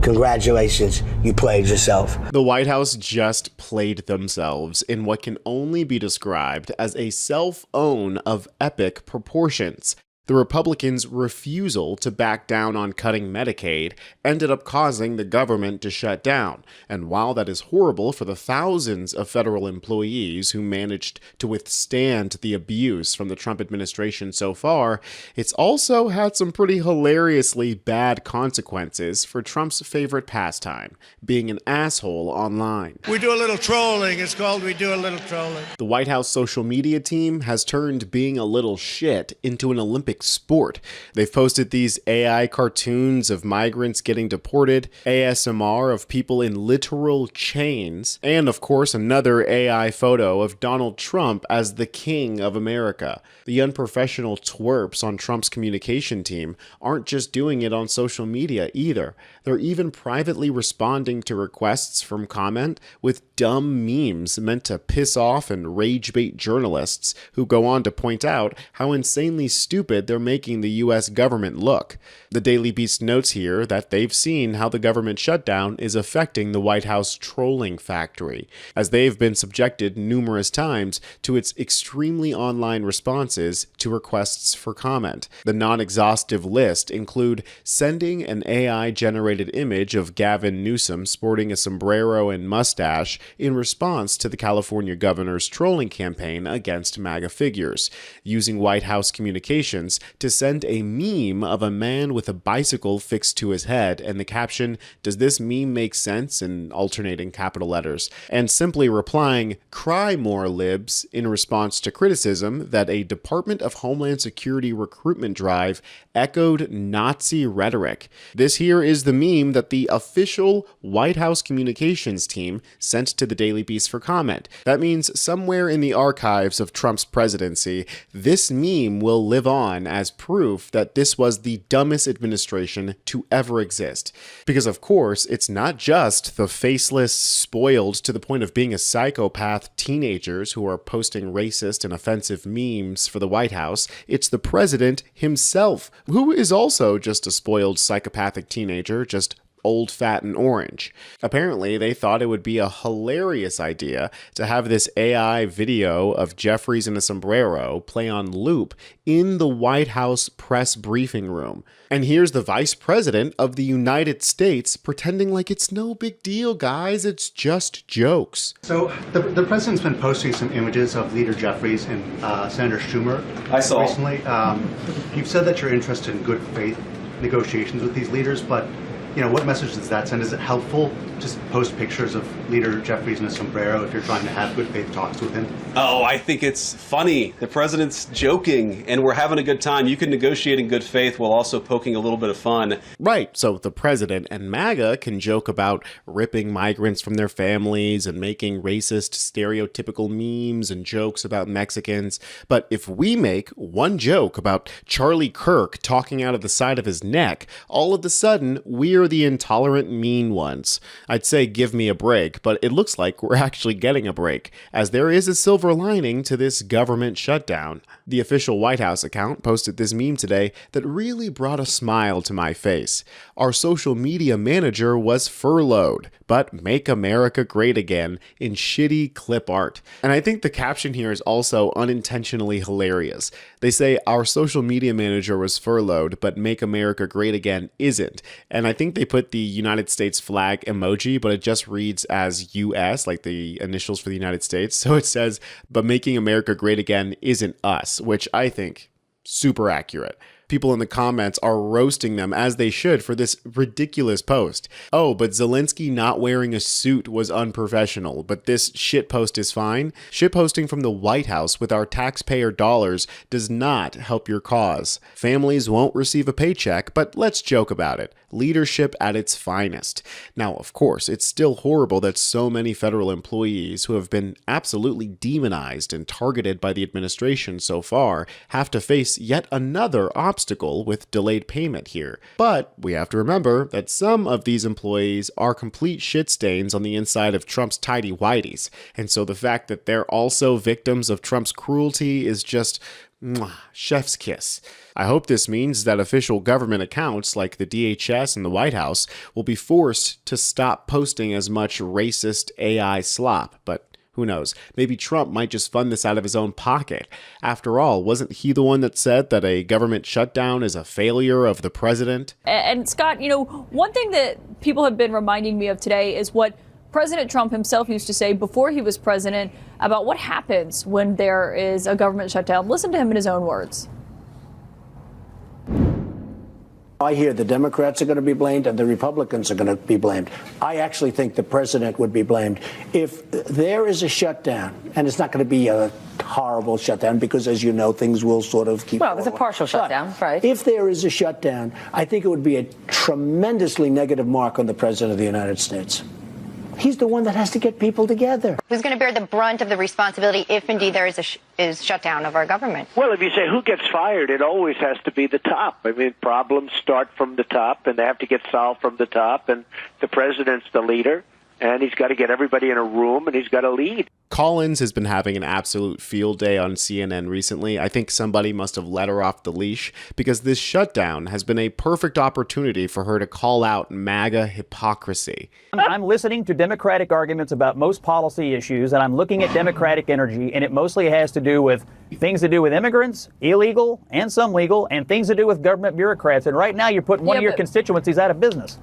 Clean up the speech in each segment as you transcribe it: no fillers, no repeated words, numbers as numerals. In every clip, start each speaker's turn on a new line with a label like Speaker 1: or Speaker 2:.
Speaker 1: Congratulations, you played yourself.
Speaker 2: The White House just played themselves in what can only be described as a self-own of epic proportions. The Republicans' refusal to back down on cutting Medicaid ended up causing the government to shut down. And while that is horrible for the thousands of federal employees who managed to withstand the abuse from the Trump administration so far, it's also had some pretty hilariously bad consequences for Trump's favorite pastime, being an asshole online.
Speaker 3: We do a little trolling. It's called We Do a Little Trolling.
Speaker 2: The White House social media team has turned being a little shit into an Olympic sport. They've posted these AI cartoons of migrants getting deported, ASMR of people in literal chains, and of course another AI photo of Donald Trump as the king of America. The unprofessional twerps on Trump's communication team aren't just doing it on social media either. They're even privately responding to requests from comment with dumb memes meant to piss off and rage bait journalists who go on to point out how insanely stupid they're making the US government look. The Daily Beast notes here that they've seen how the government shutdown is affecting the White House trolling factory, as they've been subjected numerous times to its extremely online responses to requests for comment. The non-exhaustive list include sending an AI-generated image of Gavin Newsom sporting a sombrero and mustache in response to the California governor's trolling campaign against MAGA figures, using White House communications to send a meme of a man with a bicycle fixed to his head and the caption, "Does this meme make sense?" in alternating capital letters, and simply replying, "Cry more, libs," in response to criticism that a Department of Homeland Security recruitment drive echoed Nazi rhetoric. This here is the meme that the official White House communications team sent to the Daily Beast for comment. That means somewhere in the archives of Trump's presidency, this meme will live on as proof that this was the dumbest administration to ever exist. Because of course, it's not just the faceless, spoiled to the point of being a psychopath teenagers who are posting racist and offensive memes for the White House, it's the president himself, who is also just a spoiled psychopathic teenager, just old, fat, and orange. Apparently, they thought it would be a hilarious idea to have this AI video of Jeffries in a sombrero play on loop in the White House press briefing room. And here's the Vice President of the United States pretending like it's no big deal, guys, it's just jokes.
Speaker 4: So the president's been posting some images of Leader Jeffries and Senator Schumer recently. You've said that you're interested in good faith negotiations with these leaders, but what message does that send? Is it helpful to post pictures of Leader Jeffries in a sombrero if you're trying to have good faith talks with him?
Speaker 5: Oh, I think it's funny. The president's joking, and we're having a good time. You can negotiate in good faith while also poking a little bit of fun.
Speaker 2: Right, so the president and MAGA can joke about ripping migrants from their families and making racist, stereotypical memes and jokes about Mexicans. But if we make one joke about Charlie Kirk talking out of the side of his neck, all of a sudden, we're the intolerant mean ones. I'd say give me a break, but it looks like we're actually getting a break, as there is a silver lining to this government shutdown. The official White House account posted this meme today that really brought a smile to my face. Our social media manager was furloughed, but Make America Great Again in shitty clip art. And I think the caption here is also unintentionally hilarious. They say our social media manager was furloughed, but Make America Great Again isn't. And I think they put the United States flag emoji, but it just reads as US, like the initials for the United States. So it says, but making America great again isn't us, which I think super accurate. People in the comments are roasting them, as they should, for this ridiculous post. Oh, but Zelensky not wearing a suit was unprofessional, but this shitpost is fine? Shitposting from the White House with our taxpayer dollars does not help your cause. Families won't receive a paycheck, but let's joke about it. Leadership at its finest. Now, of course, it's still horrible that so many federal employees who have been absolutely demonized and targeted by the administration so far have to face yet another option obstacle with delayed payment here. But we have to remember that some of these employees are complete shit stains on the inside of Trump's tidy whities. And so the fact that they're also victims of Trump's cruelty is just chef's kiss. I hope this means that official government accounts like the DHS and the White House will be forced to stop posting as much racist AI slop, but who knows? Maybe Trump might just fund this out of his own pocket. After all, wasn't he the one that said that a government shutdown is a failure of the president?
Speaker 6: And Scott, one thing that people have been reminding me of today is what President Trump himself used to say before he was president about what happens when there is a government shutdown. Listen to him in his own words.
Speaker 1: I hear the Democrats are going to be blamed and the Republicans are going to be blamed. I actually think the president would be blamed. If there is a shutdown, and it's not going to be a horrible shutdown because, as you know, things will sort of keep going.
Speaker 7: Well, it's a partial shutdown, right?
Speaker 1: If there is a shutdown, I think it would be a tremendously negative mark on the president of the United States. He's the one that has to get people together.
Speaker 8: Who's going to bear the brunt of the responsibility if indeed there is a shutdown of our government?
Speaker 9: Well, if you say who gets fired, it always has to be the top. I mean, problems start from the top, and they have to get solved from the top, and the president's the leader, and he's got to get everybody in a room, and he's got to lead.
Speaker 2: Collins has been having an absolute field day on CNN recently. I think somebody must have let her off the leash because this shutdown has been a perfect opportunity for her to call out MAGA hypocrisy.
Speaker 10: I'm listening to Democratic arguments about most policy issues, and I'm looking at Democratic energy, and it mostly has to do with things to do with immigrants, illegal and some legal, and things to do with government bureaucrats. And right now you're putting one of your constituencies out of business.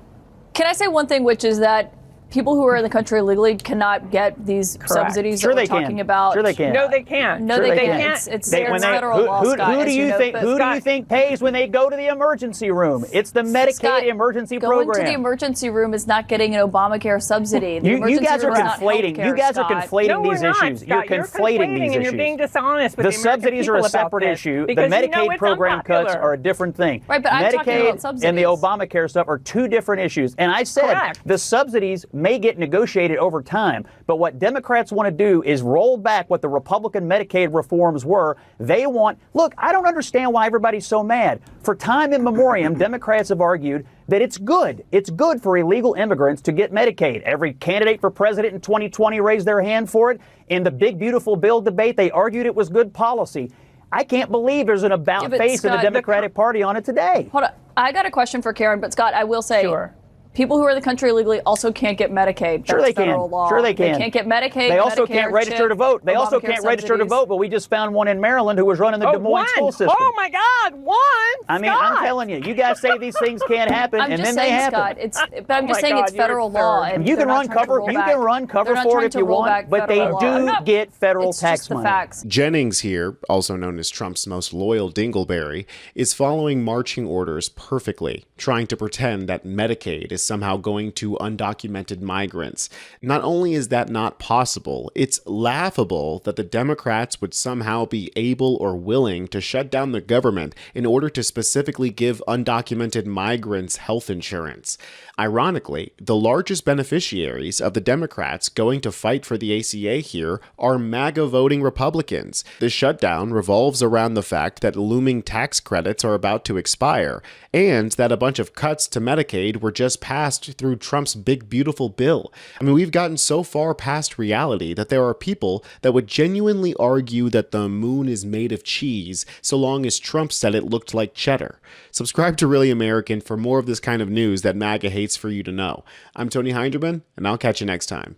Speaker 6: Can I say one thing, which is that people who are in the country illegally cannot get these subsidies that we're talking about.
Speaker 10: Sure they can.
Speaker 7: No, they can't.
Speaker 6: No,
Speaker 10: sure
Speaker 6: they can't. It's federal law, Scott,
Speaker 10: who do you think pays when they go to the emergency room? It's the Medicaid
Speaker 6: Scott,
Speaker 10: emergency program.
Speaker 6: Going to the emergency room is not getting an Obamacare subsidy.
Speaker 10: You guys are conflating. You guys are conflating these issues. You're conflating these issues.
Speaker 7: You're being dishonest with
Speaker 10: the subsidies are a separate issue. The Medicaid program cuts are a different thing.
Speaker 6: Right, but I'm talking about subsidies.
Speaker 10: Medicaid and the Obamacare stuff are two different issues. And I said the subsidies may get negotiated over time. But what Democrats want to do is roll back what the Republican Medicaid reforms were. They want, look, I don't understand why everybody's so mad. For time immemorial, Democrats have argued that it's good. It's good for illegal immigrants to get Medicaid. Every candidate for president in 2020 raised their hand for it. In the big, beautiful bill debate, they argued it was good policy. I can't believe there's an about-face in the Democratic Party on it today.
Speaker 6: Hold on. I got a question for Karen, but Scott, I will say, people who are in the country illegally also can't get Medicaid.
Speaker 10: Sure they can. Sure they can.
Speaker 6: They can't get Medicaid.
Speaker 10: They also
Speaker 6: Medicare,
Speaker 10: can't register to vote. They also can't register to vote, but we just found one in Maryland who was running the Des Moines school system.
Speaker 7: Oh my God, one!
Speaker 10: I mean, I'm telling you, you guys say these things can't happen, and then they happen.
Speaker 6: Scott, but I'm just saying it's federal law. And
Speaker 10: you can run cover. You can run cover for it if you want, but they do get federal tax money.
Speaker 2: Jennings here, also known as Trump's most loyal dingleberry, is following marching orders perfectly, trying to pretend that Medicaid is somehow going to undocumented migrants. Not only is that not possible, it's laughable that the Democrats would somehow be able or willing to shut down the government in order to specifically give undocumented migrants health insurance. Ironically, the largest beneficiaries of the Democrats going to fight for the ACA here are MAGA voting Republicans. The shutdown revolves around the fact that looming tax credits are about to expire, and that a bunch of cuts to Medicaid were just passed through Trump's big beautiful bill. I mean, we've gotten so far past reality that there are people that would genuinely argue that the moon is made of cheese so long as Trump said it looked like cheddar. Subscribe to Really American for more of this kind of news that MAGA hates for you to know. I'm Tony Hinderman, and I'll catch you next time.